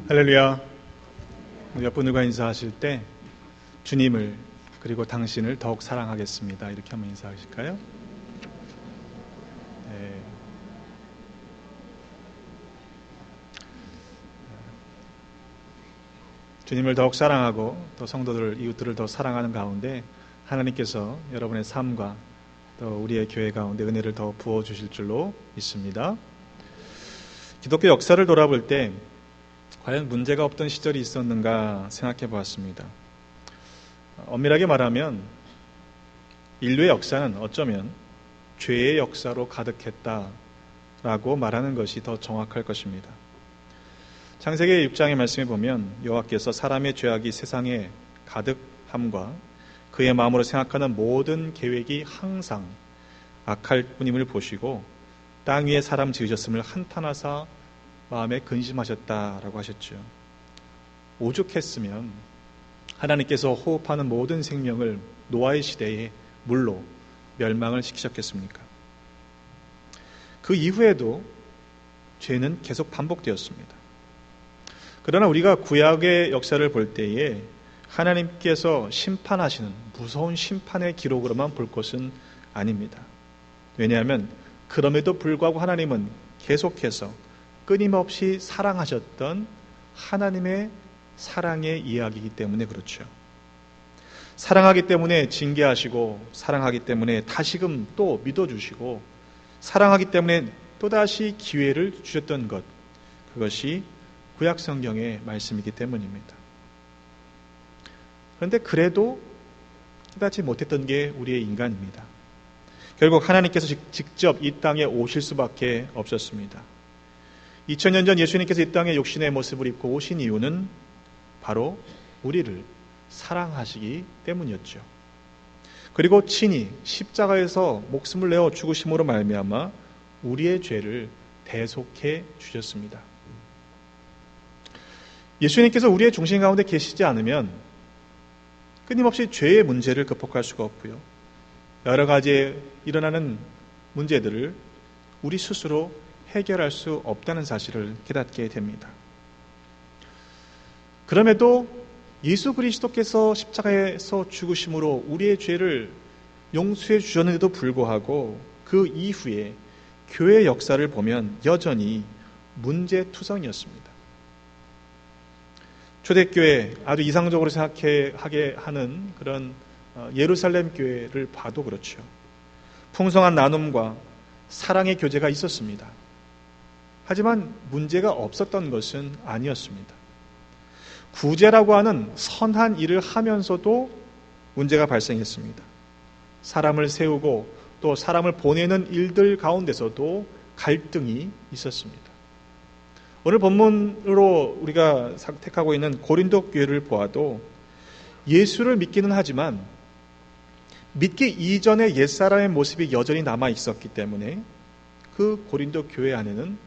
할렐루야. 옆분들과 인사하실 때 주님을 그리고 당신을 더욱 사랑하겠습니다. 이렇게 한번 인사하실까요? 네. 주님을 더욱 사랑하고 또 성도들, 이웃들을 더 사랑하는 가운데 하나님께서 여러분의 삶과 또 우리의 교회 가운데 은혜를 더 부어주실 줄로 믿습니다. 기독교 역사를 돌아볼 때 과연 문제가 없던 시절이 있었는가 생각해 보았습니다. 엄밀하게 말하면 인류의 역사는 어쩌면 죄의 역사로 가득했다라고 말하는 것이 더 정확할 것입니다. 창세기 6장의 말씀에 보면 여호와께서 사람의 죄악이 세상에 가득함과 그의 마음으로 생각하는 모든 계획이 항상 악할 뿐임을 보시고 땅 위에 사람 지으셨음을 한탄하사 마음에 근심하셨다라고 하셨죠. 오죽했으면 하나님께서 호흡하는 모든 생명을 노아의 시대에 물로 멸망을 시키셨겠습니까? 그 이후에도 죄는 계속 반복되었습니다. 그러나 우리가 구약의 역사를 볼 때에 하나님께서 심판하시는 무서운 심판의 기록으로만 볼 것은 아닙니다. 왜냐하면 그럼에도 불구하고 하나님은 계속해서 끊임없이 사랑하셨던 하나님의 사랑의 이야기이기 때문에 그렇죠. 사랑하기 때문에 징계하시고 사랑하기 때문에 다시금 또 믿어주시고 사랑하기 때문에 또다시 기회를 주셨던 것, 그것이 구약 성경의 말씀이기 때문입니다. 그런데 그래도 깨닫지 못했던 게 우리의 인간입니다. 결국 하나님께서 직접 이 땅에 오실 수밖에 없었습니다. 2000년 전 예수님께서 이 땅에 육신의 모습을 입고 오신 이유는 바로 우리를 사랑하시기 때문이었죠. 그리고 친히 십자가에서 목숨을 내어 죽으심으로 말미암아 우리의 죄를 대속해 주셨습니다. 예수님께서 우리의 중심 가운데 계시지 않으면 끊임없이 죄의 문제를 극복할 수가 없고요. 여러 가지 일어나는 문제들을 우리 스스로 해결할 수 없다는 사실을 깨닫게 됩니다. 그럼에도 예수 그리스도께서 십자가에서 죽으심으로 우리의 죄를 용서해 주셨는데도 불구하고 그 이후에 교회 역사를 보면 여전히 문제투성이었습니다. 초대교회, 아주 이상적으로 생각하게 하는 그런 예루살렘 교회를 봐도 그렇죠. 풍성한 나눔과 사랑의 교제가 있었습니다. 하지만 문제가 없었던 것은 아니었습니다. 구제라고 하는 선한 일을 하면서도 문제가 발생했습니다. 사람을 세우고 또 사람을 보내는 일들 가운데서도 갈등이 있었습니다. 오늘 본문으로 우리가 택하고 있는 고린도 교회를 보아도 예수를 믿기는 하지만 믿기 이전의 옛사람의 모습이 여전히 남아 있었기 때문에 그 고린도 교회 안에는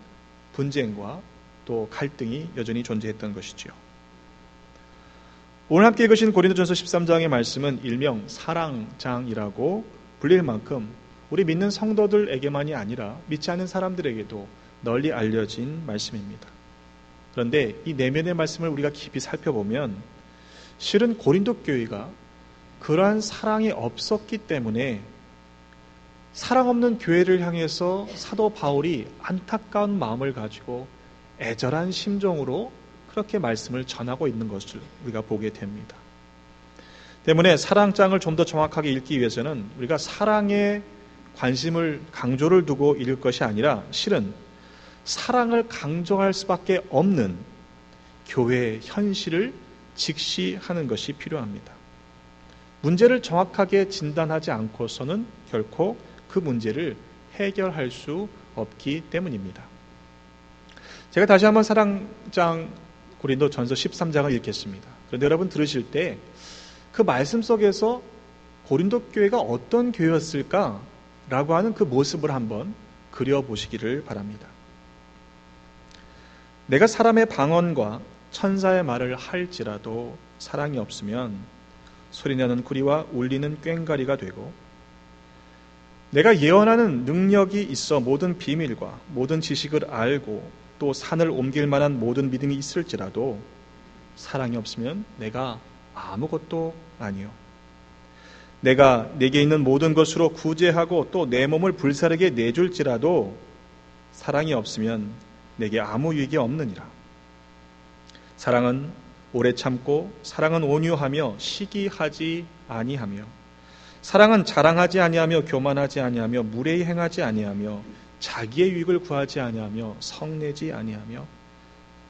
분쟁과 또 갈등이 여전히 존재했던 것이죠. 오늘 함께 읽으신 고린도전서 13장의 말씀은 일명 사랑장이라고 불릴 만큼 우리 믿는 성도들에게만이 아니라 믿지 않는 사람들에게도 널리 알려진 말씀입니다. 그런데 이 내면의 말씀을 우리가 깊이 살펴보면 실은 고린도 교회가 그러한 사랑이 없었기 때문에 사랑 없는 교회를 향해서 사도 바울이 안타까운 마음을 가지고 애절한 심정으로 그렇게 말씀을 전하고 있는 것을 우리가 보게 됩니다. 때문에 사랑장을 좀 더 정확하게 읽기 위해서는 우리가 사랑에 관심을 강조를 두고 읽을 것이 아니라 실은 사랑을 강조할 수밖에 없는 교회의 현실을 직시하는 것이 필요합니다. 문제를 정확하게 진단하지 않고서는 결코 그 문제를 해결할 수 없기 때문입니다. 제가 다시 한번 사랑장 고린도전서 13장을 읽겠습니다. 그런데 여러분 들으실 때 그 말씀 속에서 고린도 교회가 어떤 교회였을까라고 하는 그 모습을 한번 그려보시기를 바랍니다. 내가 사람의 방언과 천사의 말을 할지라도 사랑이 없으면 소리나는 구리와 울리는 꽹과리가 되고 내가 예언하는 능력이 있어 모든 비밀과 모든 지식을 알고 또 산을 옮길 만한 모든 믿음이 있을지라도 사랑이 없으면 내가 아무것도 아니요. 내가 내게 있는 모든 것으로 구제하고 또 내 몸을 불사르게 내줄지라도 사랑이 없으면 내게 아무 유익이 없느니라. 사랑은 오래 참고 사랑은 온유하며 시기하지 아니하며 사랑은 자랑하지 아니하며 교만하지 아니하며 무례히 행하지 아니하며 자기의 유익을 구하지 아니하며 성내지 아니하며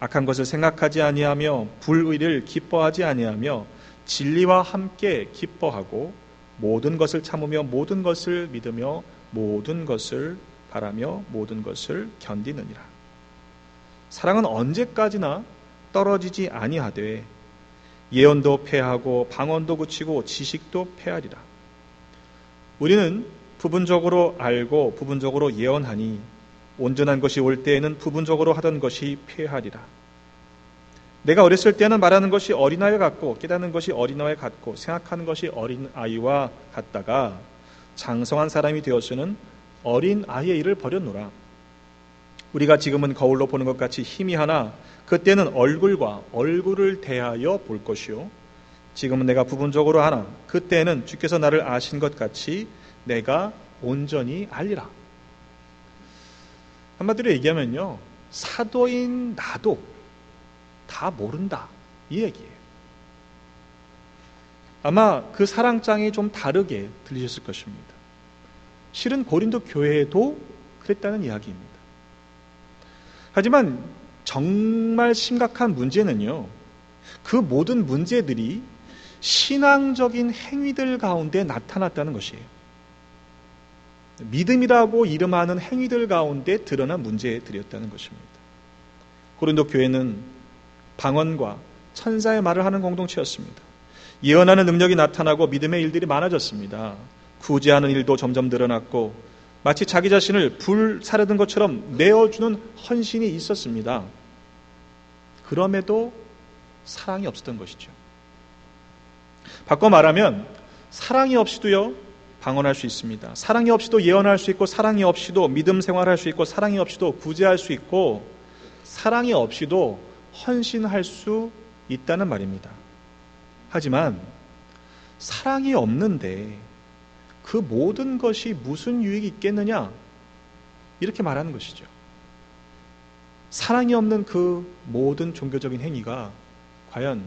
악한 것을 생각하지 아니하며 불의를 기뻐하지 아니하며 진리와 함께 기뻐하고 모든 것을 참으며 모든 것을 믿으며 모든 것을 바라며 모든 것을 견디느니라. 사랑은 언제까지나 떨어지지 아니하되 예언도 패하고 방언도 그치고 지식도 패하리라. 우리는 부분적으로 알고 부분적으로 예언하니 온전한 것이 올 때에는 부분적으로 하던 것이 패하리라. 내가 어렸을 때는 말하는 것이 어린아이 같고 깨닫는 것이 어린아이 같고 생각하는 것이 어린아이와 같다가 장성한 사람이 되어서는 어린아이의 일을 버렸노라. 우리가 지금은 거울로 보는 것 같이 희미하나 그때는 얼굴과 얼굴을 대하여 볼 것이요 지금은 내가 부분적으로 하나 그때는 주께서 나를 아신 것 같이 내가 온전히 알리라. 한마디로 얘기하면요, 사도인 나도 다 모른다 이 얘기예요. 아마 그 사랑장이 좀 다르게 들리셨을 것입니다. 실은 고린도 교회도 그랬다는 이야기입니다. 하지만 정말 심각한 문제는요, 그 모든 문제들이 신앙적인 행위들 가운데 나타났다는 것이에요. 믿음이라고 이름하는 행위들 가운데 드러난 문제들이었다는 것입니다. 고린도 교회는 방언과 천사의 말을 하는 공동체였습니다. 예언하는 능력이 나타나고 믿음의 일들이 많아졌습니다. 구제하는 일도 점점 늘어났고 마치 자기 자신을 불사르던 것처럼 내어주는 헌신이 있었습니다. 그럼에도 사랑이 없었던 것이죠. 바꿔 말하면 사랑이 없이도요 방언할 수 있습니다. 사랑이 없이도 예언할 수 있고 사랑이 없이도 믿음 생활할 수 있고 사랑이 없이도 구제할 수 있고 사랑이 없이도 헌신할 수 있다는 말입니다. 하지만 사랑이 없는데 그 모든 것이 무슨 유익이 있겠느냐 이렇게 말하는 것이죠. 사랑이 없는 그 모든 종교적인 행위가 과연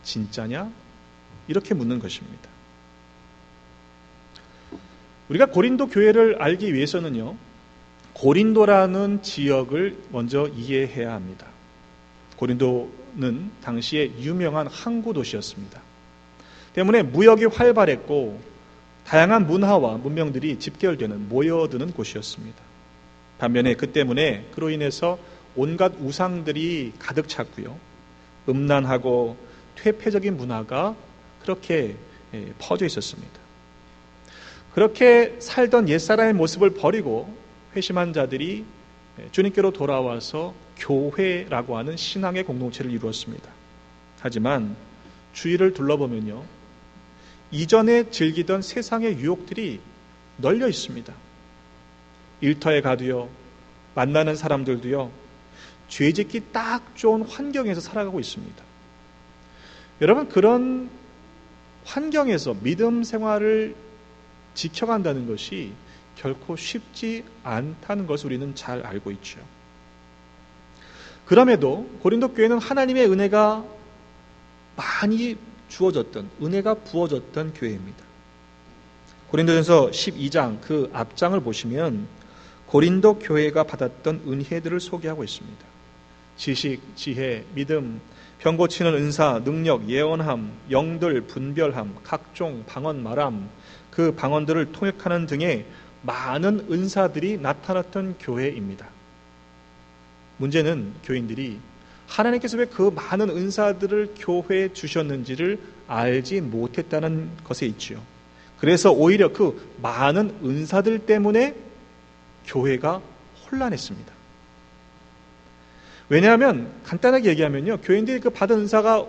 진짜냐? 이렇게 묻는 것입니다. 우리가 고린도 교회를 알기 위해서는요, 고린도라는 지역을 먼저 이해해야 합니다. 고린도는 당시에 유명한 항구 도시였습니다. 때문에 무역이 활발했고 다양한 문화와 문명들이 집결되는 모여드는 곳이었습니다. 반면에 그 때문에 그로 인해서 온갖 우상들이 가득 찼고요, 음란하고 퇴폐적인 문화가 그렇게 퍼져 있었습니다. 그렇게 살던 옛사람의 모습을 버리고 회심한 자들이 주님께로 돌아와서 교회라고 하는 신앙의 공동체를 이루었습니다. 하지만 주위를 둘러보면요, 이전에 즐기던 세상의 유혹들이 널려 있습니다. 일터에 가도요, 만나는 사람들도요, 죄짓기 딱 좋은 환경에서 살아가고 있습니다. 여러분, 그런 환경에서 믿음 생활을 지켜간다는 것이 결코 쉽지 않다는 것을 우리는 잘 알고 있죠. 그럼에도 고린도 교회는 하나님의 은혜가 많이 주어졌던, 은혜가 부어졌던 교회입니다. 고린도전서 12장 그 앞장을 보시면 고린도 교회가 받았던 은혜들을 소개하고 있습니다. 지식, 지혜, 믿음, 병 고치는 은사, 능력, 예언함, 영들, 분별함, 각종 방언 말함, 그 방언들을 통역하는 등의 많은 은사들이 나타났던 교회입니다. 문제는 교인들이 하나님께서 왜 그 많은 은사들을 교회에 주셨는지를 알지 못했다는 것에 있지요. 그래서 오히려 그 많은 은사들 때문에 교회가 혼란했습니다. 왜냐하면 간단하게 얘기하면요, 교인들이 그 받은 은사가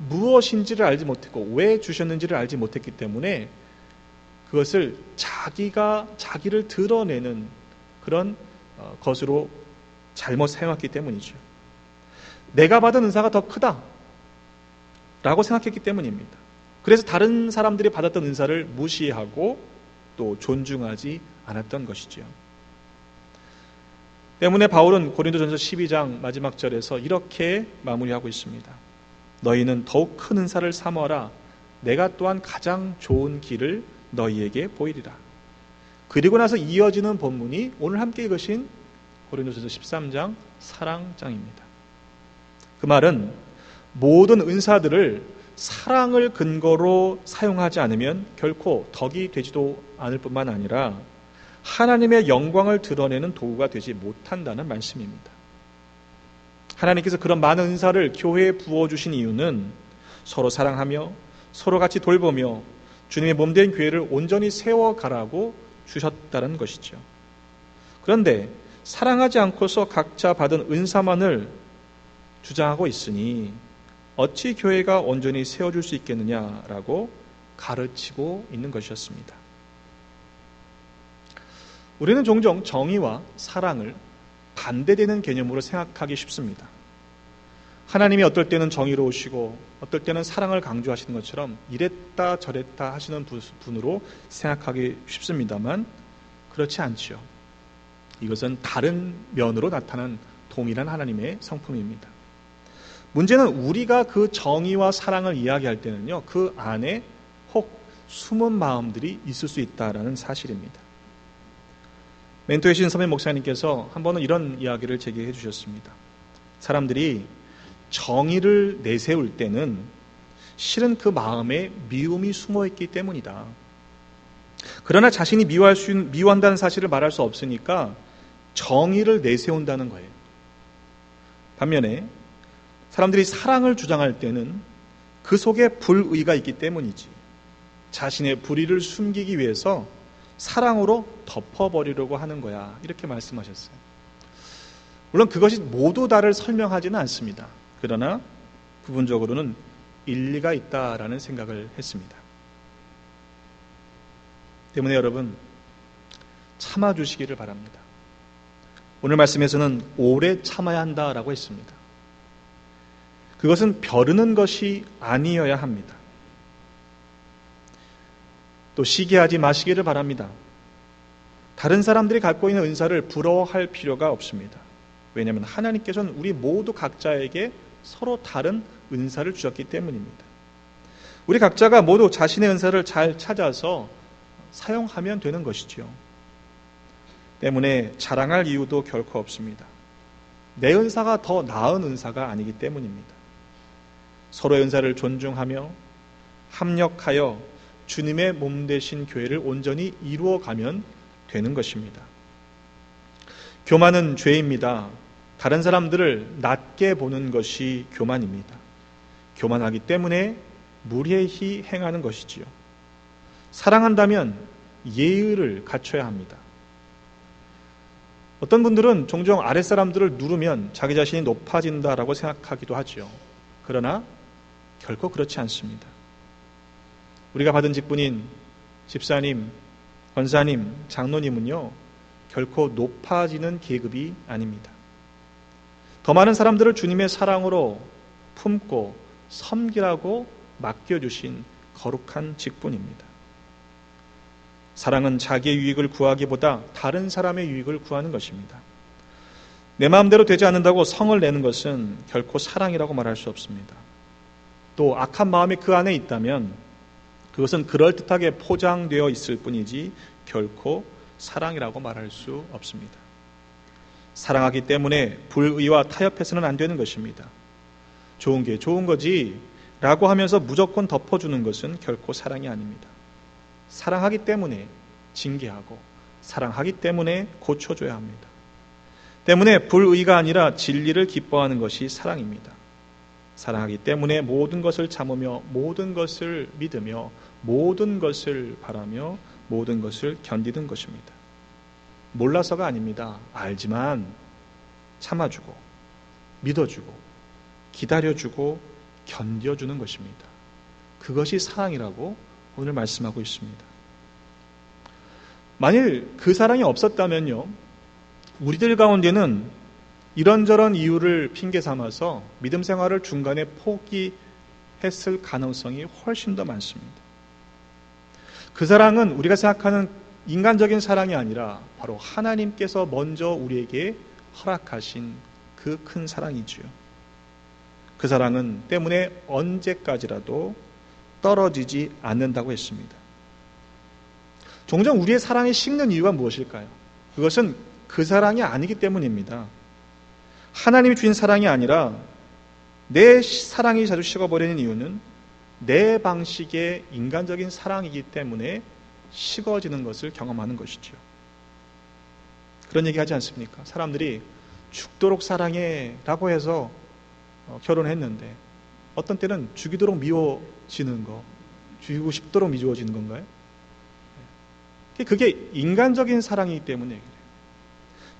무엇인지를 알지 못했고 왜 주셨는지를 알지 못했기 때문에 그것을 자기를 드러내는 그런 것으로 잘못 사용했기 때문이죠. 내가 받은 은사가 더 크다 라고 생각했기 때문입니다. 그래서 다른 사람들이 받았던 은사를 무시하고 또 존중하지 않았던 것이죠. 때문에 바울은 고린도전서 12장 마지막 절에서 이렇게 마무리하고 있습니다. 너희는 더욱 큰 은사를 삼어라. 내가 또한 가장 좋은 길을 너희에게 보이리라. 그리고 나서 이어지는 본문이 오늘 함께 읽으신 고린도전서 13장 사랑장입니다. 그 말은 모든 은사들을 사랑을 근거로 사용하지 않으면 결코 덕이 되지도 않을 뿐만 아니라 하나님의 영광을 드러내는 도구가 되지 못한다는 말씀입니다. 하나님께서 그런 많은 은사를 교회에 부어주신 이유는 서로 사랑하며 서로 같이 돌보며 주님의 몸된 교회를 온전히 세워가라고 주셨다는 것이죠. 그런데 사랑하지 않고서 각자 받은 은사만을 주장하고 있으니 어찌 교회가 온전히 세워줄 수 있겠느냐라고 가르치고 있는 것이었습니다. 우리는 종종 정의와 사랑을 반대되는 개념으로 생각하기 쉽습니다. 하나님이 어떨 때는 정의로우시고 어떨 때는 사랑을 강조하시는 것처럼 이랬다 저랬다 하시는 분으로 생각하기 쉽습니다만 그렇지 않지요. 이것은 다른 면으로 나타난 동일한 하나님의 성품입니다. 문제는 우리가 그 정의와 사랑을 이야기할 때는요, 그 안에 혹 숨은 마음들이 있을 수 있다는 사실입니다. 멘토이신 선배 목사님께서 한 번은 이런 이야기를 제기해 주셨습니다. 사람들이 정의를 내세울 때는 실은 그 마음에 미움이 숨어 있기 때문이다. 그러나 자신이 미워한다는 사실을 말할 수 없으니까 정의를 내세운다는 거예요. 반면에 사람들이 사랑을 주장할 때는 그 속에 불의가 있기 때문이지 자신의 불의를 숨기기 위해서 사랑으로 덮어버리려고 하는 거야. 이렇게 말씀하셨어요. 물론 그것이 모두 다를 설명하지는 않습니다. 그러나 부분적으로는 일리가 있다라는 생각을 했습니다. 때문에 여러분 참아주시기를 바랍니다. 오늘 말씀에서는 오래 참아야 한다라고 했습니다. 그것은 벼르는 것이 아니어야 합니다. 또 시기하지 마시기를 바랍니다. 다른 사람들이 갖고 있는 은사를 부러워할 필요가 없습니다. 왜냐하면 하나님께서는 우리 모두 각자에게 서로 다른 은사를 주셨기 때문입니다. 우리 각자가 모두 자신의 은사를 잘 찾아서 사용하면 되는 것이지요. 때문에 자랑할 이유도 결코 없습니다. 내 은사가 더 나은 은사가 아니기 때문입니다. 서로의 은사를 존중하며 합력하여 주님의 몸 되신 교회를 온전히 이루어가면 되는 것입니다. 교만은 죄입니다. 다른 사람들을 낮게 보는 것이 교만입니다. 교만하기 때문에 무례히 행하는 것이지요. 사랑한다면 예의를 갖춰야 합니다. 어떤 분들은 종종 아랫사람들을 누르면 자기 자신이 높아진다라고 생각하기도 하죠. 그러나 결코 그렇지 않습니다. 우리가 받은 직분인 집사님, 권사님, 장로님은요, 결코 높아지는 계급이 아닙니다. 더 많은 사람들을 주님의 사랑으로 품고 섬기라고 맡겨주신 거룩한 직분입니다. 사랑은 자기의 유익을 구하기보다 다른 사람의 유익을 구하는 것입니다. 내 마음대로 되지 않는다고 성을 내는 것은 결코 사랑이라고 말할 수 없습니다. 또 악한 마음이 그 안에 있다면 그것은 그럴듯하게 포장되어 있을 뿐이지 결코 사랑이라고 말할 수 없습니다. 사랑하기 때문에 불의와 타협해서는 안 되는 것입니다. 좋은 게 좋은 거지 라고 하면서 무조건 덮어주는 것은 결코 사랑이 아닙니다. 사랑하기 때문에 징계하고 사랑하기 때문에 고쳐줘야 합니다. 때문에 불의가 아니라 진리를 기뻐하는 것이 사랑입니다. 사랑하기 때문에 모든 것을 참으며 모든 것을 믿으며 모든 것을 바라며 모든 것을 견디는 것입니다. 몰라서가 아닙니다. 알지만 참아주고 믿어주고 기다려주고 견뎌주는 것입니다. 그것이 사랑이라고 오늘 말씀하고 있습니다. 만일 그 사랑이 없었다면요, 우리들 가운데는 이런저런 이유를 핑계 삼아서 믿음 생활을 중간에 포기했을 가능성이 훨씬 더 많습니다. 그 사랑은 우리가 생각하는 인간적인 사랑이 아니라 바로 하나님께서 먼저 우리에게 허락하신 그 큰 사랑이지요. 그 사랑은 때문에 언제까지라도 떨어지지 않는다고 했습니다. 종종 우리의 사랑이 식는 이유가 무엇일까요? 그것은 그 사랑이 아니기 때문입니다. 하나님이 주신 사랑이 아니라 내 사랑이 자주 식어버리는 이유는 내 방식의 인간적인 사랑이기 때문에 식어지는 것을 경험하는 것이죠. 그런 얘기 하지 않습니까? 사람들이 죽도록 사랑해 라고 해서 결혼했는데 어떤 때는 죽이도록 미워지는 거, 죽이고 싶도록 미워지는 건가요? 그게 인간적인 사랑이기 때문에 그래요.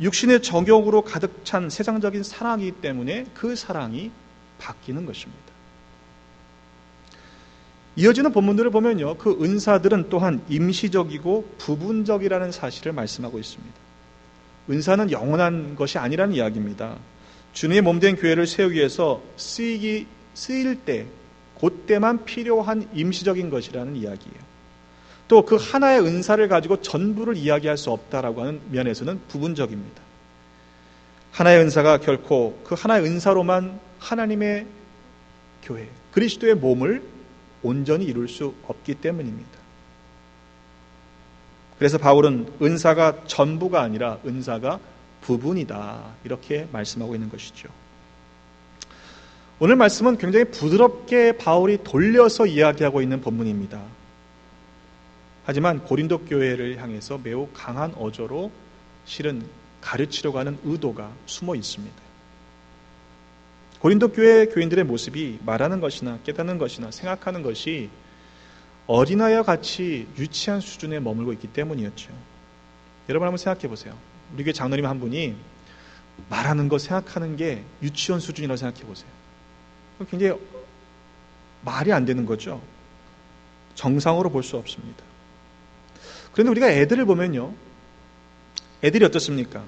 육신의 정욕으로 가득 찬 세상적인 사랑이기 때문에 그 사랑이 바뀌는 것입니다. 이어지는 본문들을 보면요, 그 은사들은 또한 임시적이고 부분적이라는 사실을 말씀하고 있습니다. 은사는 영원한 것이 아니라는 이야기입니다. 주님의 몸된 교회를 세우기 위해서 쓰일 때, 그때만 필요한 임시적인 것이라는 이야기예요. 또 그 하나의 은사를 가지고 전부를 이야기할 수 없다라고 하는 면에서는 부분적입니다. 하나의 은사가 결코 그 하나의 은사로만 하나님의 교회, 그리스도의 몸을 온전히 이룰 수 없기 때문입니다. 그래서 바울은 은사가 전부가 아니라 은사가 부분이다, 이렇게 말씀하고 있는 것이죠. 오늘 말씀은 굉장히 부드럽게 바울이 돌려서 이야기하고 있는 본문입니다. 하지만 고린도 교회를 향해서 매우 강한 어조로 실은 가르치려고 하는 의도가 숨어 있습니다. 고린도 교회 교인들의 모습이 말하는 것이나 깨닫는 것이나 생각하는 것이 어린아이와 같이 유치한 수준에 머물고 있기 때문이었죠. 여러분 한번 생각해 보세요. 우리 교회 장로님 한 분이 말하는 거, 생각하는 게 유치원 수준이라고 생각해 보세요. 굉장히 말이 안 되는 거죠. 정상으로 볼 수 없습니다. 그런데 우리가 애들을 보면요, 애들이 어떻습니까?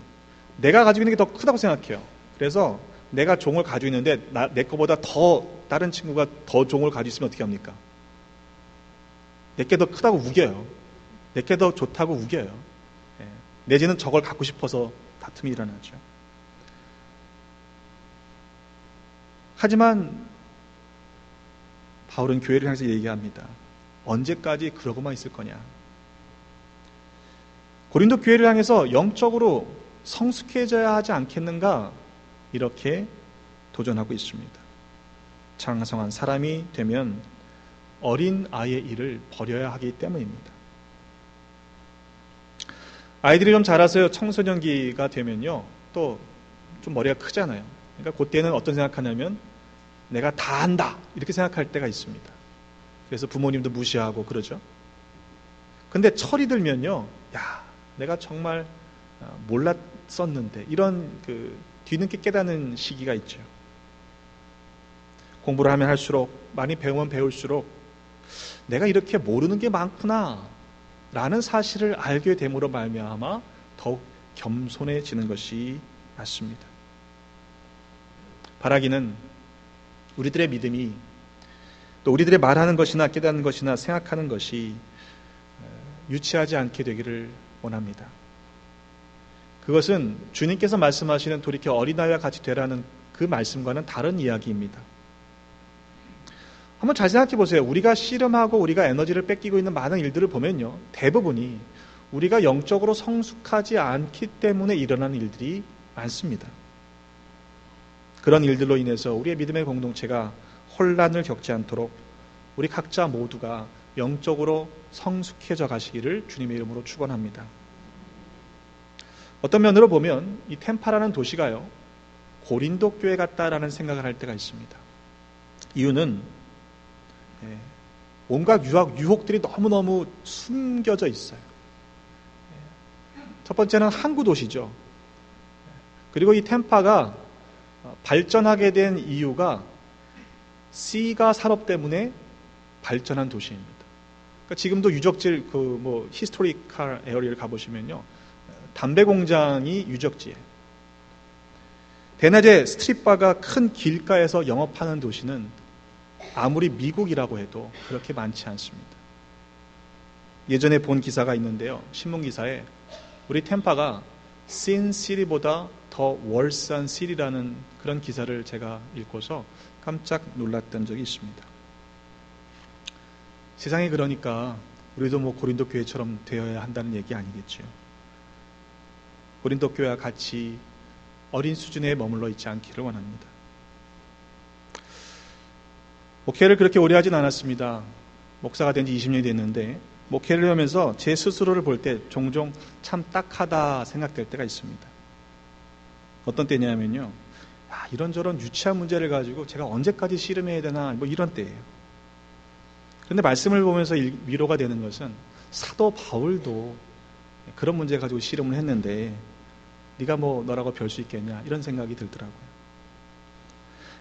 내가 가지고 있는 게 더 크다고 생각해요. 그래서 내가 종을 가지고 있는데 내 거보다 더 다른 친구가 더 종을 가지고 있으면 어떻게 합니까? 내게 더 크다고 우겨요. 내게 더 좋다고 우겨요. 내지는 저걸 갖고 싶어서 다툼이 일어나죠. 하지만 바울은 교회를 향해서 얘기합니다. 언제까지 그러고만 있을 거냐? 고린도 교회를 향해서 영적으로 성숙해져야 하지 않겠는가? 이렇게 도전하고 있습니다. 장성한 사람이 되면 어린 아이의 일을 버려야 하기 때문입니다. 아이들이 좀 자라서요, 청소년기가 되면요, 또 좀 머리가 크잖아요. 그러니까 그때는 어떤 생각하냐면 내가 다 안다, 이렇게 생각할 때가 있습니다. 그래서 부모님도 무시하고 그러죠. 근데 철이 들면요, 야, 내가 정말 몰랐었는데, 이런 그 뒤늦게 깨닫는 시기가 있죠. 공부를 하면 할수록, 많이 배우면 배울수록 내가 이렇게 모르는 게 많구나 라는 사실을 알게 됨으로 말미암아 더욱 겸손해지는 것이 맞습니다. 바라기는 우리들의 믿음이, 또 우리들의 말하는 것이나 깨닫는 것이나 생각하는 것이 유치하지 않게 되기를 원합니다. 그것은 주님께서 말씀하시는 돌이켜 어린아이와 같이 되라는 그 말씀과는 다른 이야기입니다. 한번 잘 생각해 보세요. 우리가 씨름하고 우리가 에너지를 뺏기고 있는 많은 일들을 보면요, 대부분이 우리가 영적으로 성숙하지 않기 때문에 일어나는 일들이 많습니다. 그런 일들로 인해서 우리의 믿음의 공동체가 혼란을 겪지 않도록 우리 각자 모두가 영적으로 성숙해져 가시기를 주님의 이름으로 축원합니다. 어떤 면으로 보면 이 템파라는 도시가요, 고린도 교회 같다라는 생각을 할 때가 있습니다. 이유는 온갖 유혹들이 너무너무 숨겨져 있어요. 첫 번째는 항구 도시죠. 그리고 이 템파가 발전하게 된 이유가 C가 산업 때문에 발전한 도시입니다. 그러니까 지금도 유적지, 히스토리컬 에어리를 가보시면요, 담배 공장이 유적지예요. 대낮에 스트릿바가 큰 길가에서 영업하는 도시는 아무리 미국이라고 해도 그렇게 많지 않습니다. 예전에 본 기사가 있는데요. 신문 기사에 우리 템파가 신시리보다 더 월스한 시리라는 그런 기사를 제가 읽고서 깜짝 놀랐던 적이 있습니다. 세상이 그러니까 우리도 고린도 교회처럼 되어야 한다는 얘기 아니겠죠. 고린도 교회와 같이 어린 수준에 머물러 있지 않기를 원합니다. 목회를 그렇게 오래 하진 않았습니다. 목사가 된 지 20년이 됐는데 목회를 하면서 제 스스로를 볼 때 종종 참 딱하다 생각될 때가 있습니다. 어떤 때냐면요. 이런저런 유치한 문제를 가지고 제가 언제까지 씨름해야 되나 이런 때예요. 그런데 말씀을 보면서 위로가 되는 것은 사도 바울도 그런 문제 가지고 씨름을 했는데 네가 너라고 별 수 있겠냐 이런 생각이 들더라고요.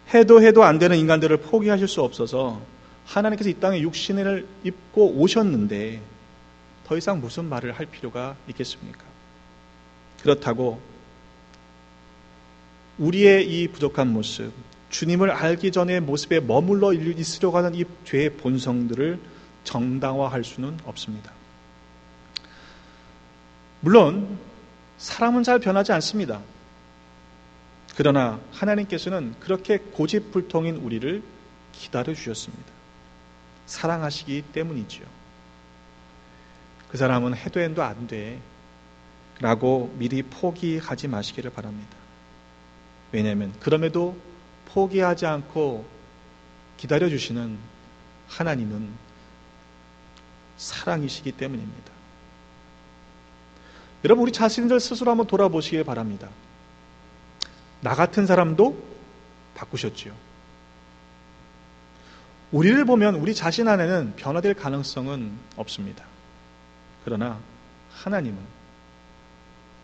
해도 안 되는 인간들을 포기하실 수 없어서 하나님께서 이 땅에 육신을 입고 오셨는데 더 이상 무슨 말을 할 필요가 있겠습니까? 그렇다고 우리의 이 부족한 모습, 주님을 알기 전에 모습에 머물러 있으려고 하는 이 죄의 본성들을 정당화할 수는 없습니다. 물론 사람은 잘 변하지 않습니다. 그러나 하나님께서는 그렇게 고집불통인 우리를 기다려 주셨습니다. 사랑하시기 때문이지요. 그 사람은 해도 안 돼 라고 미리 포기하지 마시기를 바랍니다. 왜냐하면 그럼에도 포기하지 않고 기다려 주시는 하나님은 사랑이시기 때문입니다. 여러분, 우리 자신들 스스로 한번 돌아보시길 바랍니다. 나 같은 사람도 바꾸셨지요. 우리를 보면 우리 자신 안에는 변화될 가능성은 없습니다. 그러나 하나님은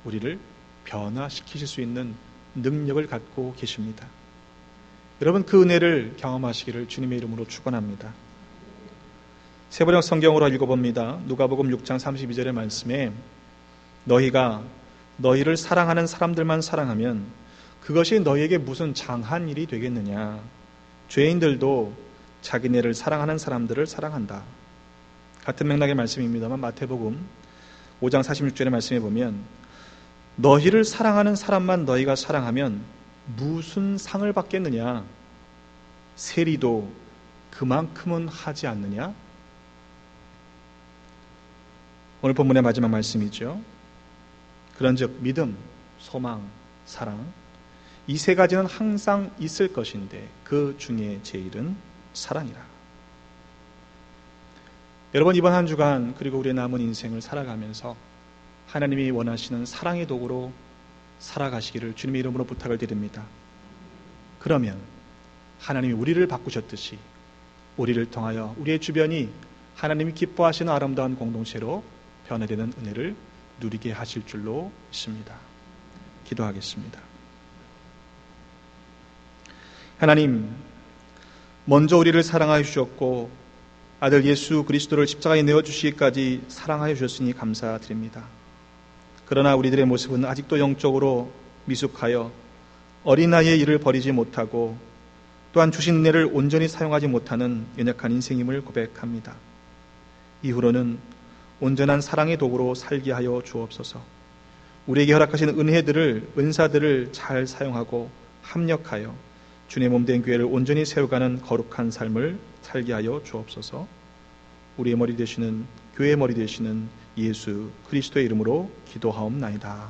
우리를 변화시키실 수 있는 능력을 갖고 계십니다. 여러분, 그 은혜를 경험하시기를 주님의 이름으로 축원합니다. 세번역 성경으로 읽어봅니다. 누가복음 6장 32절의 말씀에 너희가 너희를 사랑하는 사람들만 사랑하면 그것이 너희에게 무슨 장한 일이 되겠느냐. 죄인들도 자기네를 사랑하는 사람들을 사랑한다. 같은 맥락의 말씀입니다만 마태복음 5장 46절의 말씀에 보면 너희를 사랑하는 사람만 너희가 사랑하면 무슨 상을 받겠느냐. 세리도 그만큼은 하지 않느냐. 오늘 본문의 마지막 말씀이죠. 그런즉 믿음, 소망, 사랑 이 세 가지는 항상 있을 것인데 그 중에 제일은 사랑이라. 여러분, 이번 한 주간 그리고 우리의 남은 인생을 살아가면서 하나님이 원하시는 사랑의 도구로 살아가시기를 주님의 이름으로 부탁을 드립니다. 그러면 하나님이 우리를 바꾸셨듯이 우리를 통하여 우리의 주변이 하나님이 기뻐하시는 아름다운 공동체로 변화되는 은혜를 누리게 하실 줄로 믿습니다. 기도하겠습니다. 하나님, 먼저 우리를 사랑하여 주셨고 아들 예수 그리스도를 십자가에 내어주시기까지 사랑하여 주셨으니 감사드립니다. 그러나 우리들의 모습은 아직도 영적으로 미숙하여 어린아이의 일을 버리지 못하고 또한 주신 은혜를 온전히 사용하지 못하는 연약한 인생임을 고백합니다. 이후로는 온전한 사랑의 도구로 살게 하여 주옵소서. 우리에게 허락하시는 은혜들을, 은사들을 잘 사용하고 합력하여 주님의 몸된 교회를 온전히 세워가는 거룩한 삶을 살게 하여 주옵소서. 우리의 머리 되시는, 교회의 머리 되시는 예수 그리스도의 이름으로 기도하옵나이다.